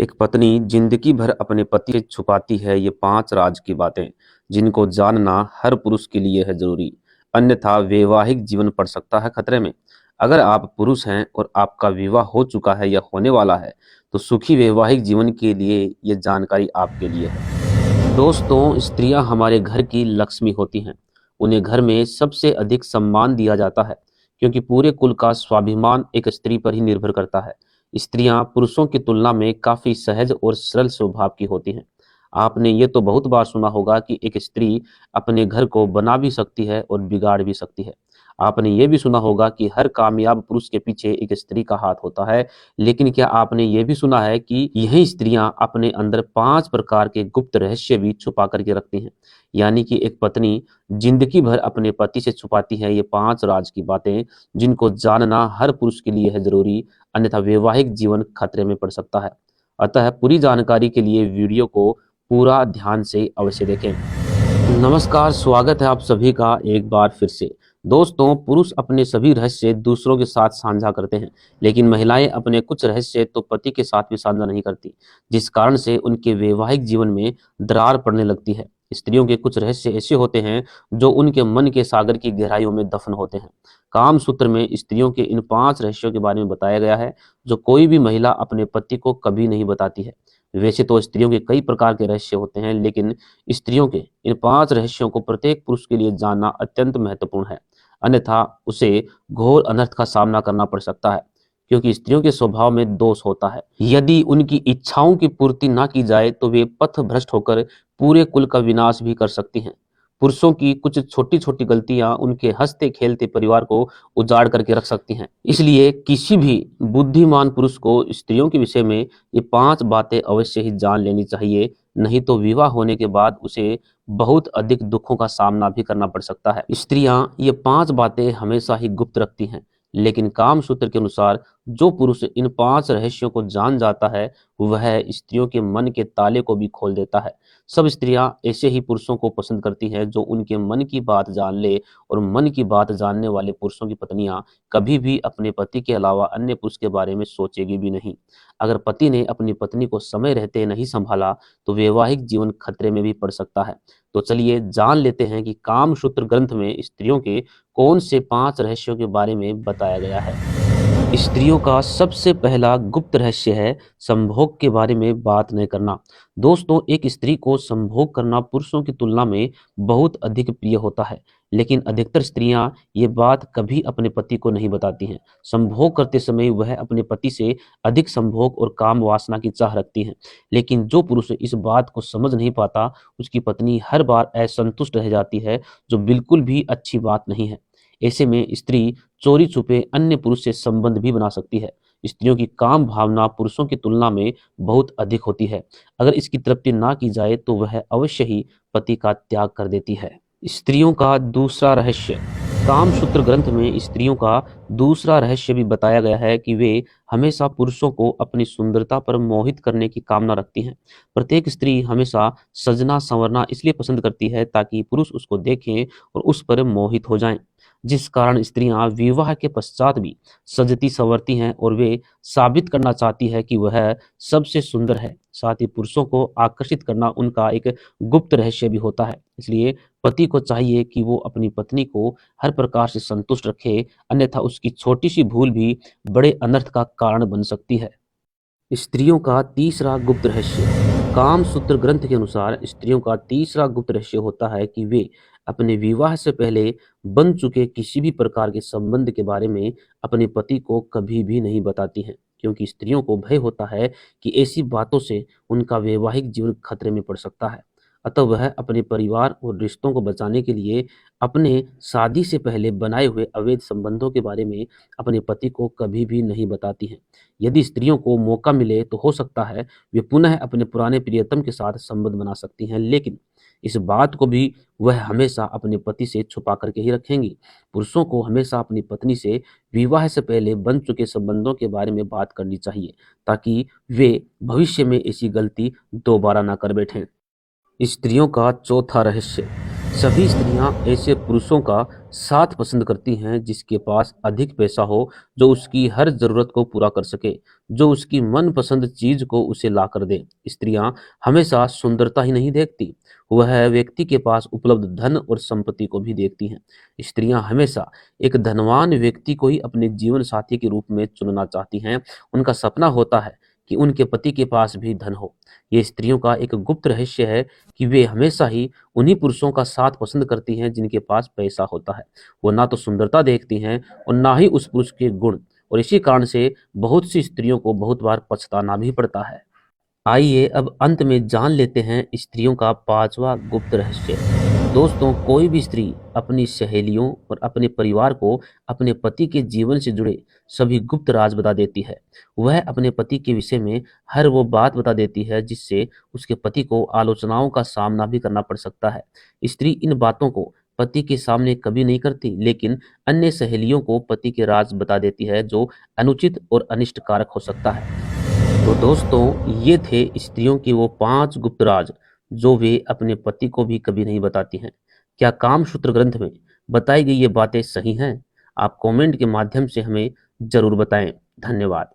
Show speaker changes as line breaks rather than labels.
एक पत्नी जिंदगी भर अपने पति से छुपाती है ये 5 राज की बातें, जिनको जानना हर पुरुष के लिए है जरूरी, अन्यथा वैवाहिक जीवन पड़ सकता है खतरे में। अगर आप पुरुष हैं और आपका विवाह हो चुका है या होने वाला है, तो सुखी वैवाहिक जीवन के लिए ये जानकारी आपके लिए है। दोस्तों, स्त्रियां हमारे घर की लक्ष्मी होती हैं। उन्हें घर में सबसे अधिक सम्मान दिया जाता है, क्योंकि पूरे कुल का स्वाभिमान एक स्त्री पर ही निर्भर करता है। स्त्रियां पुरुषों की तुलना में काफी सहज और सरल स्वभाव की होती हैं। आपने ये तो बहुत बार सुना होगा कि एक स्त्री अपने घर को बना भी सकती है और बिगाड़ भी सकती है। आपने ये भी सुना होगा कि हर कामयाब पुरुष के पीछे एक स्त्री का हाथ होता है। लेकिन क्या आपने ये भी सुना है कि यही स्त्रियां अपने अंदर 5 प्रकार के गुप्त रहस्य भी छुपा करके रखती हैं? यानी कि एक पत्नी जिंदगी भर अपने पति से छुपाती है ये 5 राज की बातें, जिनको जानना हर पुरुष के लिए है जरूरी, अन्यथा वैवाहिक जीवन खतरे में पड़ सकता है। अतः पूरी जानकारी के लिए वीडियो को पूरा ध्यान से अवश्य देखें। नमस्कार, स्वागत है आप सभी का एक बार फिर से। दोस्तों, पुरुष अपने सभी रहस्य दूसरों के साथ साझा करते हैं, लेकिन महिलाएं अपने कुछ रहस्य तो पति के साथ भी साझा नहीं करती, जिस कारण से उनके वैवाहिक जीवन में दरार पड़ने लगती है। स्त्रियों के कुछ रहस्य ऐसे होते हैं जो उनके मन के सागर की गहराइयों में दफन होते हैं। काम सूत्र में स्त्रियों के इन 5 रहस्यों के बारे में बताया गया है, जो कोई भी महिला अपने पति को कभी नहीं बताती है। वैसे तो स्त्रियों के कई प्रकार के रहस्य होते हैं, लेकिन स्त्रियों के इन 5 रहस्यों को प्रत्येक पुरुष के लिए जानना अत्यंत महत्वपूर्ण है, अन्यथा उसे घोर अनर्थ का सामना करना पड़ सकता है। क्योंकि स्त्रियों के स्वभाव में दोष होता है। यदि उनकी इच्छाओं की पूर्ति ना की जाए तो वे पथ भ्रष्ट होकर पूरे कुल का विनाश भी कर सकती हैं। पुरुषों की कुछ छोटी छोटी गलतियां उनके हंसते खेलते परिवार को उजाड़ करके रख सकती हैं। इसलिए किसी भी बुद्धिमान पुरुष को स्त्रियों के विषय में ये 5 बातें अवश्य ही जान लेनी चाहिए, नहीं तो विवाह होने के बाद उसे बहुत अधिक दुखों का सामना भी करना पड़ सकता है। स्त्रियां ये 5 बातें हमेशा ही गुप्त रखती हैं, लेकिन काम सूत्र के अनुसार जो पुरुष इन 5 रहस्यों को जान जाता है, वह स्त्रियों के मन के ताले को भी खोल देता है। सब स्त्रियां ऐसे ही पुरुषों को पसंद करती हैं जो उनके मन की बात जान ले, और मन की बात जानने वाले पुरुषों की पत्नियां कभी भी अपने पति के अलावा अन्य पुरुष के बारे में सोचेगी भी नहीं। अगर पति ने अपनी पत्नी को समय रहते नहीं संभाला, तो वैवाहिक जीवन खतरे में भी पड़ सकता है। तो चलिए जान लेते हैं कि काम सूत्र ग्रंथ में स्त्रियों के कौन से 5 रहस्यों के बारे में बताया गया है। स्त्रियों का सबसे पहला गुप्त रहस्य है संभोग के बारे में बात नहीं करना। दोस्तों, एक स्त्री को संभोग करना पुरुषों की तुलना में बहुत अधिक प्रिय होता है, लेकिन अधिकतर स्त्रियां ये बात कभी अपने पति को नहीं बताती हैं। संभोग करते समय वह अपने पति से अधिक संभोग और काम वासना की चाह रखती हैं, लेकिन जो पुरुष इस बात को समझ नहीं पाता, उसकी पत्नी हर बार असंतुष्ट रह जाती है, जो बिल्कुल भी अच्छी बात नहीं है। ऐसे में स्त्री चोरी छुपे अन्य पुरुष से संबंध भी बना सकती है। स्त्रियों की काम भावना पुरुषों की तुलना में बहुत अधिक होती है। अगर इसकी तृप्ति ना की जाए तो वह अवश्य ही पति का त्याग कर देती है। स्त्रियों का दूसरा रहस्य। काम सूत्र ग्रंथ में स्त्रियों का दूसरा रहस्य भी बताया गया है कि वे हमेशा पुरुषों को अपनी सुंदरता पर मोहित करने की कामना रखती हैं। प्रत्येक स्त्री हमेशा सजना संवरना इसलिए पसंद करती है ताकि पुरुष उसको देखें और उस पर मोहित हो जाएं, जिस कारण स्त्रियां विवाह के पश्चात भी सजती संवरती हैं और वे साबित करना चाहती है कि वह सबसे सुंदर है। साथ ही पुरुषों को आकर्षित करना उनका एक गुप्त रहस्य भी होता है। इसलिए पति को चाहिए कि वो अपनी पत्नी को हर प्रकार से संतुष्ट रखे, अन्यथा उसकी छोटी सी भूल भी बड़े अनर्थ का कारण बन सकती है। स्त्रियों का तीसरा गुप्त रहस्य। काम सूत्र ग्रंथ के अनुसार स्त्रियों का तीसरा गुप्त रहस्य होता है कि वे अपने विवाह से पहले बन चुके किसी भी प्रकार के संबंध के बारे में अपने पति को कभी भी नहीं बताती हैं, क्योंकि स्त्रियों को भय होता है कि ऐसी बातों से उनका वैवाहिक जीवन खतरे में पड़ सकता है। अतः वह अपने परिवार और रिश्तों को बचाने के लिए अपने शादी से पहले बनाए हुए अवैध संबंधों के बारे में अपने पति को कभी भी नहीं बताती हैं। यदि स्त्रियों को मौका मिले तो हो सकता है वे पुनः अपने पुराने प्रियतम के साथ संबंध बना सकती हैं, लेकिन इस बात को भी वह हमेशा अपने पति से छुपा करके ही रखेंगी। पुरुषों को हमेशा अपनी पत्नी से विवाह से पहले बन चुके संबंधों के बारे में बात करनी चाहिए, ताकि वे भविष्य में ऐसी गलती दोबारा ना कर बैठें। स्त्रियों का चौथा रहस्य। सभी स्त्रियां ऐसे पुरुषों का साथ पसंद करती हैं जिसके पास अधिक पैसा हो, जो उसकी हर ज़रूरत को पूरा कर सके, जो उसकी मनपसंद चीज़ को उसे ला कर दे। स्त्रियां हमेशा सुंदरता ही नहीं देखती, वह व्यक्ति के पास उपलब्ध धन और संपत्ति को भी देखती हैं। स्त्रियां हमेशा एक धनवान व्यक्ति को ही अपने जीवन साथी के रूप में चुनना चाहती हैं। उनका सपना होता है कि उनके पति के पास भी धन हो। ये स्त्रियों का एक गुप्त रहस्य है कि वे हमेशा ही उन्हीं पुरुषों का साथ पसंद करती हैं जिनके पास पैसा होता है। वो ना तो सुंदरता देखती हैं और ना ही उस पुरुष के गुण, और इसी कारण से बहुत सी स्त्रियों को बहुत बार पछताना भी पड़ता है। आइए अब अंत में जान लेते हैं स्त्रियों का पांचवा गुप्त रहस्य। दोस्तों, कोई भी स्त्री अपनी सहेलियों और अपने परिवार को अपने पति के जीवन से जुड़े सभी गुप्त राज बता देती है। वह अपने पति के विषय में हर वो बात बता देती है जिससे उसके पति को आलोचनाओं का सामना भी करना पड़ सकता है। स्त्री इन बातों को पति के सामने कभी नहीं करती, लेकिन अन्य सहेलियों को पति के राज बता देती है जो अनुचित और अनिष्टकारक हो सकता है। तो दोस्तों, ये थे स्त्रियों के वो 5 गुप्त राज जो वे अपने पति को भी कभी नहीं बताती हैं। क्या कामसूत्र ग्रंथ में बताई गई ये बातें सही हैं? आप कमेंट के माध्यम से हमें ज़रूर बताएं। धन्यवाद।